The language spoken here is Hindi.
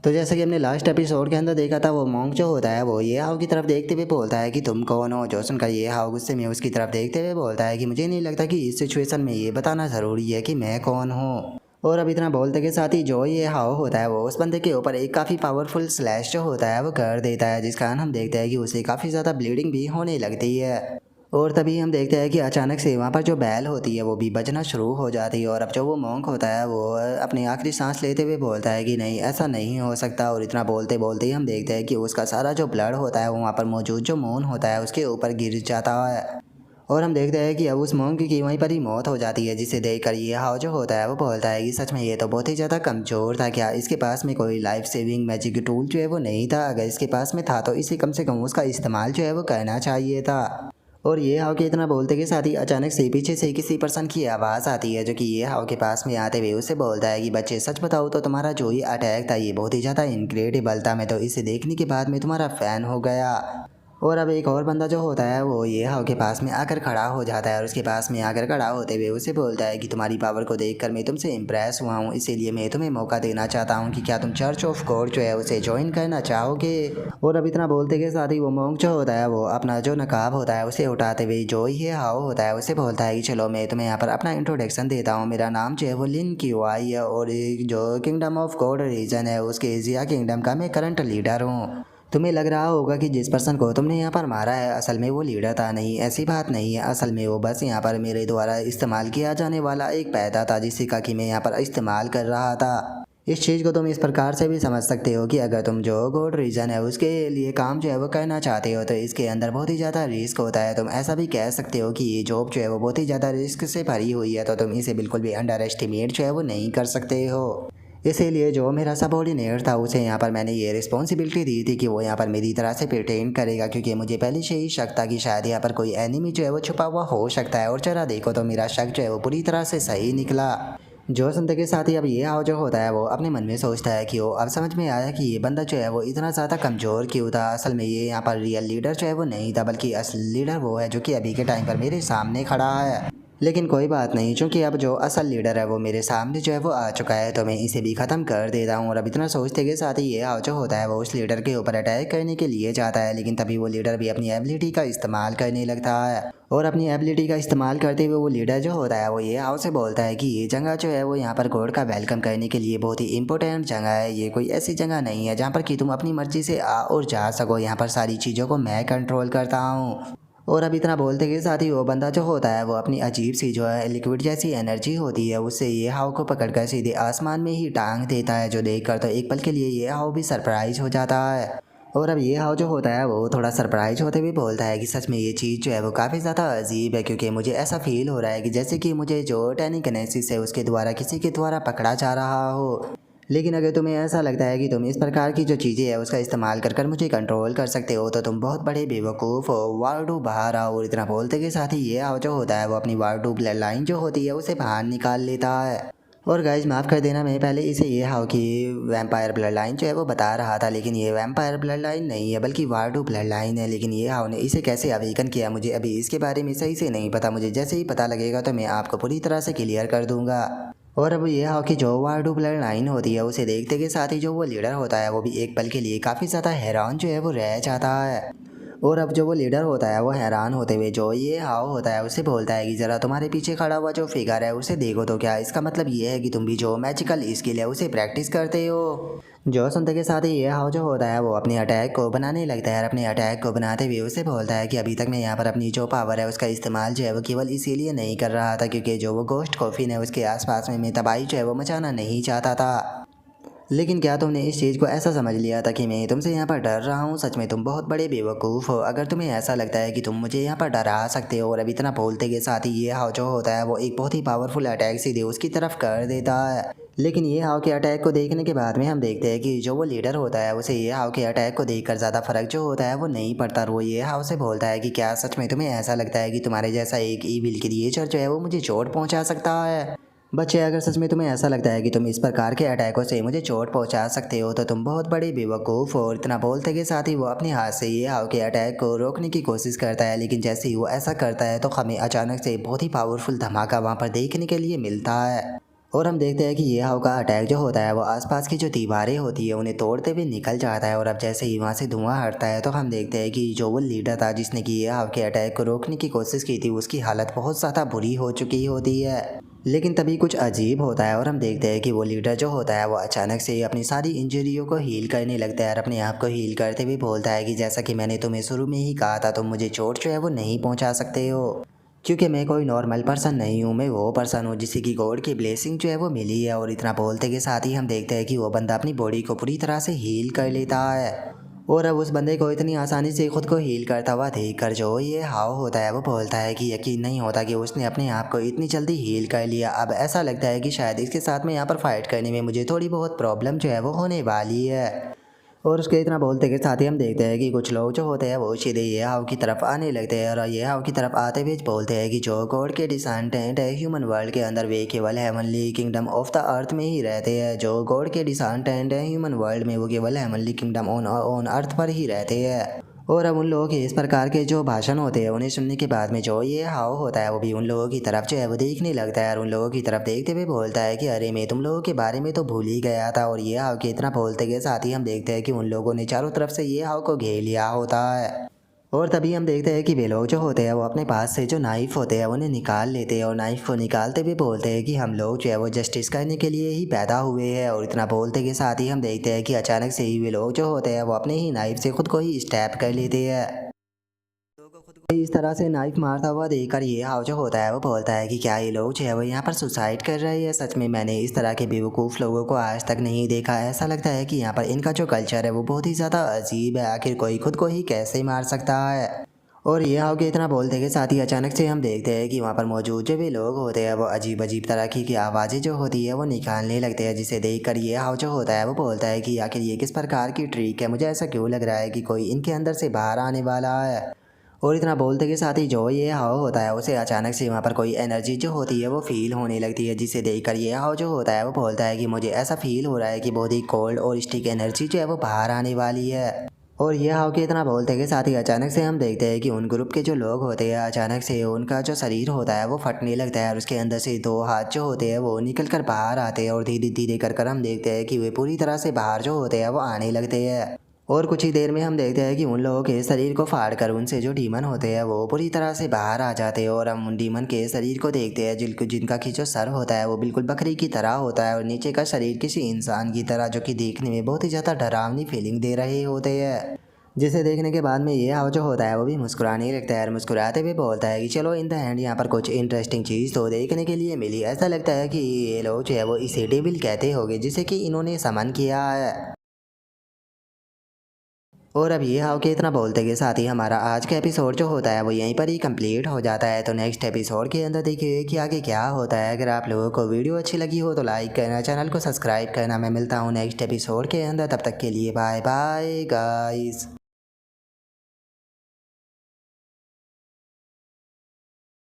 तो जैसे कि हमने लास्ट एपिसोड के अंदर देखा था, वो मॉन्क जो होता है वो ये हाउ की तरफ देखते हुए बोलता है कि तुम कौन हो। जो सुनकर ये हाउ गुस्से में उसकी तरफ देखते हुए बोलता है कि मुझे नहीं लगता कि इस सिचुएशन में ये बताना ज़रूरी है कि मैं कौन हूँ। और अब इतना बोलते के साथ ही जो ये हाउ होता है वो उस बंदे के ऊपर एक काफ़ी पावरफुल स्लैश जो होता है वो कर देता है, जिस कारण हम देखते हैं कि उसे काफ़ी ज़्यादा ब्लीडिंग भी होने लगती है। और तभी हम देखते हैं कि अचानक से वहाँ पर जो बैल होती है वो भी बजना शुरू हो जाती है। और अब जो वो मॉन्क होता है वो अपनी आखिरी सांस लेते हुए बोलता है कि नहीं, ऐसा नहीं हो सकता। और इतना बोलते बोलते ही हम देखते हैं कि उसका सारा जो ब्लड होता है वो वहाँ पर मौजूद जो मून होता है उसके ऊपर गिर जाता है। और हम देखते हैं कि अब उस मॉन्क की वहीं पर ही मौत हो जाती है, जिसे देखकर ये हाउ जो होता है वो बोलता है कि सच में ये तो बहुत ही ज़्यादा कमज़ोर था। क्या इसके पास में कोई लाइफ सेविंग मैजिक टूल जो है वो नहीं था? अगर इसके पास में था तो इसे कम से कम उसका इस्तेमाल जो है वो करना चाहिए था। और ये हाउ के इतना बोलते के साथ ही अचानक से पीछे से किसी पर्सन की आवाज़ आती है, जो कि ये हाउ के पास में आते हुए उससे बोलता है कि बच्चे सच बताओ तो तुम्हारा जो ये अटैक था ये बहुत ही ज़्यादा इनक्रेडिबल था। मैं तो इसे देखने के बाद में तुम्हारा फ़ैन हो गया। और अब एक और बंदा जो होता है वो ये हाउ के पास में आकर खड़ा हो जाता है, और उसके पास में आकर खड़ा होते हुए उसे बोलता है कि तुम्हारी पावर को देखकर मैं तुमसे इम्प्रेस हुआ हूँ, इसीलिए मैं तुम्हें मौका देना चाहता हूँ कि क्या तुम चर्च ऑफ गॉड जो है उसे ज्वाइन करना चाहोगे। और अब इतना बोलते के साथ ही वो मॉन्क जो होता है वो अपना जो नकाब होता है उसे उठाते हुए जो ये हाउ होता है उसे बोलता है कि चलो मैं तुम्हें यहाँ पर अपना इंट्रोडक्शन देता हूँ। मेरा नाम जो है वो लिन क्यूआई है, और जो किंगडम ऑफ गॉड रीजन है उसके एशिया किंगडम का मैं करंट लीडर हूँ। तुम्हें लग रहा होगा कि जिस पर्सन को तुमने यहाँ पर मारा है असल में वो लीडर था। नहीं, ऐसी बात नहीं है। असल में वो बस यहाँ पर मेरे द्वारा इस्तेमाल किया जाने वाला एक पैदा था, जिससे का कि मैं यहाँ पर इस्तेमाल कर रहा था। इस चीज़ को तुम इस प्रकार से भी समझ सकते हो कि अगर तुम जो गॉड रीजन है उसके लिए काम जो है वो करना चाहते हो तो इसके अंदर बहुत ही ज़्यादा रिस्क होता है। तुम ऐसा भी कह सकते हो कि ये जॉब जो है वो बहुत ही ज़्यादा रिस्क से भरी हुई है, तो तुम इसे बिल्कुल भी अंडर एस्टिमेट जो है वो नहीं कर सकते हो। इसीलिए जो मेरा सबऑर्डिनेट था उसे यहाँ पर मैंने ये रिस्पॉन्सिबिलिटी दी थी कि वो यहाँ पर मेरी तरह से प्रिटेंड करेगा, क्योंकि मुझे पहले से ही शक था कि शायद यहाँ पर कोई एनिमी जो है वो छुपा हुआ हो सकता है। और चला देखो तो मेरा शक जो है वो पूरी तरह से सही निकला। जो सुनते के साथ ही अब ये हाउ जो होता है वो अपने मन में सोचता है कि वो अब समझ में आया कि ये बंदा जो है वो इतना ज़्यादा कमज़ोर क्यों था। असल में ये यहाँ पर रियल लीडर जो है वो नहीं था, बल्कि असल लीडर वो है जो कि अभी के टाइम पर मेरे सामने खड़ा है। लेकिन कोई बात नहीं, क्योंकि अब जो असल लीडर है वो मेरे सामने जो है वो आ चुका है, तो मैं इसे भी ख़त्म कर देता हूँ। और अब इतना सोचते के साथ ही ये हाउ जो होता है वो उस लीडर के ऊपर अटैक करने के लिए जाता है, लेकिन तभी वो लीडर भी अपनी एबिलिटी का इस्तेमाल करने लगता है। और अपनी एबिलिटी का इस्तेमाल करते हुए वो लीडर जो होता है वो ये हाउ से बोलता है कि ये जगह जो है वो यहाँ पर गॉड का वेलकम करने के लिए बहुत ही इंपॉर्टेंट जगह है। ये कोई ऐसी जगह नहीं है जहाँ पर कि तुम अपनी मर्जी से आ और जा सको। यहाँ पर सारी चीज़ों को मैं कंट्रोल करता हूँ। और अब इतना बोलते के साथ ही वो बंदा जो होता है वो अपनी अजीब सी जो है लिक्विड जैसी एनर्जी होती है उससे ये हाउ को पकड़कर सीधे आसमान में ही टांग देता है, जो देखकर तो एक पल के लिए ये हाउ भी सरप्राइज हो जाता है। और अब ये हाउ जो होता है वो थोड़ा सरप्राइज होते हुए बोलता है कि सच में ये चीज़ जो है वो काफ़ी ज़्यादा अजीब है, क्योंकि मुझे ऐसा फील हो रहा है कि जैसे कि मुझे जो टेलीकिनेसिस है उसके द्वारा किसी के द्वारा पकड़ा जा रहा हो। लेकिन अगर तुम्हें ऐसा लगता है कि तुम इस प्रकार की जो चीज़ें हैं उसका इस्तेमाल कर कर मुझे कंट्रोल कर सकते हो तो तुम बहुत बड़े बेवकूफ़ हो। वार्डू बाहर आओ। और इतना बोलते के साथ ही ये आओ जो होता है वो अपनी वार्डू ब्लड लाइन जो होती है उसे बाहर निकाल लेता है। और गाइज माफ़ कर देना, मैं पहले इसे ये हाउ की वैम्पायर ब्लड लाइन जो है वो बता रहा था, लेकिन ये वैम्पायर ब्लड लाइन नहीं है बल्कि वार्डू ब्लड लाइन है। लेकिन ये हाउ ने इसे कैसे अवेकन किया मुझे अभी इसके बारे में सही से नहीं पता। मुझे जैसे ही पता लगेगा तो मैं आपको पूरी तरह से क्लियर कर दूंगा। और अब ये हाउ की जो वार्डू ब्लड लाइन होती है उसे देखते के साथ ही जो वो लीडर होता है वो भी एक पल के लिए काफ़ी ज़्यादा हैरान जो है वो रह जाता है। और अब जो वो लीडर होता है वो हैरान होते हुए जो ये हाउ होता है उसे बोलता है कि ज़रा तुम्हारे पीछे खड़ा हुआ जो फिगर है उसे देखो तो क्या इसका मतलब ये है कि तुम भी जो मैजिकल स्किल है उसे प्रैक्टिस करते हो। जो सुनते के साथ ही ये हाउ जो होता है वो अपने अटैक को बनाने लगता है, और अपने अटैक को बनाते हुए उसे बोलता है कि अभी तक मैं यहाँ पर अपनी जो पावर है उसका इस्तेमाल जो है वो केवल इसीलिए नहीं कर रहा था क्योंकि जो वो गोस्ट कॉफिन है उसके आसपास में मैं तबाही जो है वो मचाना नहीं चाहता था। लेकिन क्या तुमने इस चीज़ को ऐसा समझ लिया था कि मैं तुमसे यहाँ पर डर रहा हूँ? सच में तुम बहुत बड़े बेवकूफ़ हो अगर तुम्हें ऐसा लगता है कि तुम मुझे यहाँ पर डरा सकते हो। और अब इतना बोलते के साथ ही ये हाउ जो होता है वो एक बहुत ही पावरफुल अटैक सीधे उसकी तरफ कर देता है। लेकिन ये हाउ के अटैक को देखने के बाद में हम देखते हैं कि जो वो लीडर होता है उसे ये हाउ के अटैक को देखकर ज़्यादा फर्क जो होता है वो नहीं पड़ता। और वो ये हाउ से बोलता है कि क्या सच में तुम्हें ऐसा लगता है कि तुम्हारे जैसा एक ईविल क्रिएचर जो है वो मुझे चोट पहुँचा सकता है? बच्चे, अगर सच में तुम्हें ऐसा लगता है कि तुम इस प्रकार के अटैकों से मुझे चोट पहुंचा सकते हो तो तुम बहुत बड़े बेवकूफ़ हो। और इतना बोलते के साथ ही वो अपने हाथ से ये हाउ के अटैक को रोकने की कोशिश करता है, लेकिन जैसे ही वो ऐसा करता है तो हमें अचानक से बहुत ही पावरफुल धमाका वहाँ पर देखने के लिए मिलता है। और हम देखते हैं कि ये हाउ का अटैक जो होता है वो आसपास की जो दीवारें होती है उन्हें तोड़ते हुए निकल जाता है। और अब जैसे ही वहाँ से धुआं हटता है तो हम देखते हैं कि जो वो लीडर था जिसने कि ये हाउ के अटैक को रोकने की कोशिश की थी उसकी हालत बहुत ज़्यादा बुरी हो चुकी होती है। लेकिन तभी कुछ अजीब होता है और हम देखते हैं कि वो लीडर जो होता है वो अचानक से अपनी सारी इंजरियों को हील करने लगता है और अपने आप को हील करते हुए बोलता है कि जैसा कि मैंने तुम्हें शुरू में ही कहा था तुम मुझे चोट जो है वो नहीं पहुंचा सकते हो, क्योंकि मैं कोई नॉर्मल पर्सन नहीं हूँ, मैं वो पर्सन हूँ जिसे कि गॉड की ब्लेसिंग जो है वो मिली है। और इतना बोलते के साथ ही हम देखते हैं कि वो बंदा अपनी बॉडी को पूरी तरह से हील कर लेता है। और अब उस बंदे को इतनी आसानी से खुद को हील करता हुआ देख कर जो ये हाव होता है वो बोलता है कि यकीन नहीं होता कि उसने अपने आप को इतनी जल्दी हील कर लिया। अब ऐसा लगता है कि शायद इसके साथ में यहाँ पर फाइट करने में मुझे थोड़ी बहुत प्रॉब्लम जो है वो होने वाली है। और उसके इतना बोलते के साथ ही हम देखते हैं कि कुछ लोग जो होते हैं वो सीधे ये हाव की तरफ आने लगते हैं और ये हाव की तरफ आते हुए बोलते हैं कि जो गॉड के डिसेंडेंट है ह्यूमन वर्ल्ड के अंदर वे केवल heavenly kingdom of the earth में ही रहते हैं। जो गॉड के डिसेंडेंट है ह्यूमन वर्ल्ड में वो केवल हेवनली किंगडम ऑन अर्थ पर ही रहते हैं। और अब उन लोगों के इस प्रकार के जो भाषण होते हैं उन्हें सुनने के बाद में जो ये हाव होता है वो भी उन लोगों की तरफ जो है वो देखने लगता है और उन लोगों की तरफ देखते हुए बोलता है कि अरे मैं तुम लोगों के बारे में तो भूल ही गया था। और ये हाव के इतना बोलते के साथ ही हम देखते हैं कि उन लोगों ने चारों तरफ से ये हाव को घेर लिया होता है। और तभी हम देखते हैं कि वे लोग जो होते हैं वो अपने पास से जो नाइफ होते हैं उन्हें निकाल लेते हैं और नाइफ को निकालते हुए बोलते हैं कि हम लोग जो है वो जस्टिस करने के लिए ही पैदा हुए हैं। और इतना बोलते के साथ ही हम देखते हैं कि अचानक से ही वे लोग जो होते हैं वो अपने ही नाइफ से खुद को ही स्टैप कर लेते हैं। लोगों को खुद को इस तरह से नाइफ मारता हुआ देखकर ये हाव जो होता है वो बोलता है कि क्या ये लोग जो है वो यहाँ पर सुसाइड कर रहे हैं। सच में मैंने इस तरह के बेवकूफ़ लोगों को आज तक नहीं देखा। ऐसा लगता है कि यहाँ पर इनका जो कल्चर है वो बहुत ही ज़्यादा अजीब है। आखिर कोई खुद को ही कैसे मार सकता है। और ये हाव के इतना बोलते के साथ ही अचानक से हम देखते हैं कि वहाँ पर मौजूद जो भी लोग होते हैं वो अजीब अजीब तरह की आवाज़ें जो होती है वो निकालने लगते हैं, जिसे देखकर ये हाव जो होता है वो बोलता है कि आखिर ये किस प्रकार की ट्रिक है, मुझे ऐसा क्यों लग रहा है कि कोई इनके अंदर से बाहर आने वाला है। और इतना बोलते के साथ ही जो ये हाव होता है उसे अचानक से वहाँ पर कोई एनर्जी जो होती है वो फील होने लगती है, जिसे देखकर ये हाव जो होता है वो बोलता है कि मुझे ऐसा फील हो रहा है कि बहुत ही कोल्ड और स्टिक एनर्जी जो है वो बाहर आने वाली है। और ये हाव के इतना बोलते के साथ ही अचानक से हम देखते हैं कि उन ग्रुप के जो लोग होते हैं अचानक से उनका जो शरीर होता है वो फटने लगता है और उसके अंदर से दो हाथ जो होते हैं वो निकल कर बाहर आते हैं और धीरे धीरे कर हम देखते हैं कि वे पूरी तरह से बाहर जो होते हैं वो आने लगते हैं। और कुछ ही देर में हम देखते हैं कि उन लोगों के शरीर को फाड़ कर उनसे जो डीमन होते हैं वो पूरी तरह से बाहर आ जाते हैं। और हम उन डीमन के शरीर को देखते हैं जिनका कि जो सर होता है वो बिल्कुल बकरी की तरह होता है और नीचे का शरीर किसी इंसान की तरह, जो कि देखने में बहुत ही ज़्यादा डरावनी फीलिंग दे रहे होते हैं। जिसे देखने के बाद में ये हाव जो होता है वो भी मुस्कुराने लगता है और मुस्कुराते हुए बोलता है कि चलो इन द एंड यहाँ पर कुछ इंटरेस्टिंग चीज़ तो देखने के लिए मिली। ऐसा लगता है कि ये लोग जो है वो इसे डेविल कहते होंगे जिसे कि इन्होंने समन किया है। और अब ये हाव के इतना बोलते के साथ ही हमारा आज का एपिसोड जो होता है वो यहीं पर ही कंप्लीट हो जाता है। तो नेक्स्ट एपिसोड के अंदर देखिए कि आगे क्या होता है। अगर आप लोगों को वीडियो अच्छी लगी हो तो लाइक करना, चैनल को सब्सक्राइब करना। मैं मिलता हूँ नेक्स्ट एपिसोड के अंदर, तब तक के लिए बाय बाय गाइस।